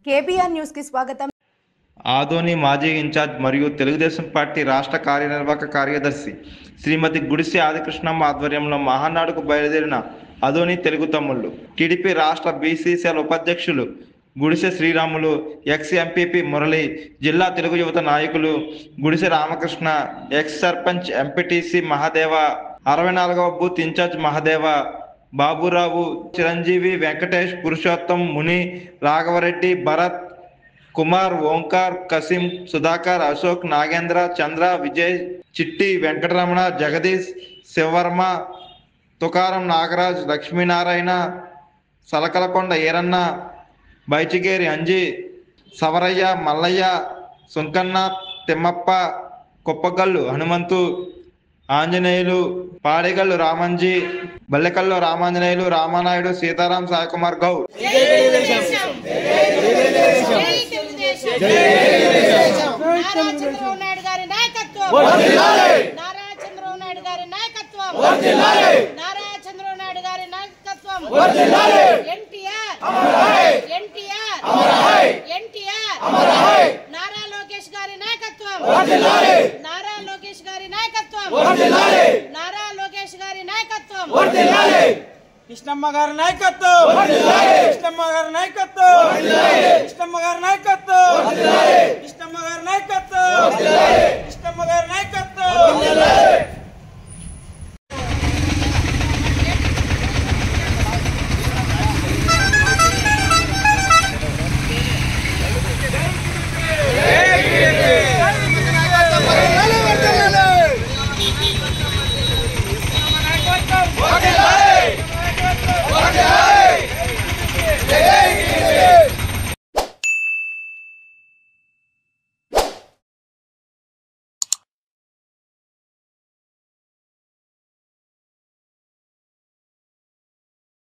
KBR news కి స్వాగతం. ఆదోని మాజీ ఇన్ఛార్జ్ మరియు తెలుగుదేశం పార్టీ రాష్ట్ర కార్యనిర్వాహక కార్యదర్శి శ్రీమతి గుడిసె ఆదికృష్ణమ్మ ఆధ్వర్యంలో మహానాడుకు బయలుదేరిన ఆదోని తెలుగు తమ్ముళ్ళు, టీడీపీ రాష్ట్ర బీసీసీఎల్ ఉపాధ్యక్షులు గుడిసె శ్రీరాములు, ఎక్స్ ఎంపీపీ మురళి, జిల్లా తెలుగు యువత నాయకులు గుడిసె రామకృష్ణ, ఎక్స్ సర్పంచ్ ఎంపీటీసీ మహాదేవ, 64వ బూత్ ఇన్ఛార్జ్ మహాదేవ, బాబురావు, చిరంజీవి, వెంకటేష్, పురుషోత్తం, ముని, రాఘవరెడ్డి, భరత్, కుమార్, ఓంకార్, కసిం, సుధాకర్, అశోక్, నాగేంద్ర, చంద్ర, విజయ్, చిట్టి, వెంకటరమణ, జగదీష్, శివవర్మ, తుకారం, నాగరాజ్, లక్ష్మీనారాయణ, సలకలకొండ ఈరన్న, బైచిగేరి అంజి, సవరయ్య, మల్లయ్య, సుంకన్న, తిమ్మప్ప, కుప్పగల్లు హనుమంతు, ఆంజనేయులు, పాడేగల్లు రామంజీ, బల్లెకల్లు రామాంజనేయులు, రామానాయుడు, సీతారాం, సాయికుమార్ గౌడ్. కృష్ణమ్మ గారి నాయకత్వం, కృష్ణమ్మ గారి నాయకత్వం, కృష్ణమ్మ గారి నాయకత్వం, కృష్ణమ్మ గారి నాయకత్వం.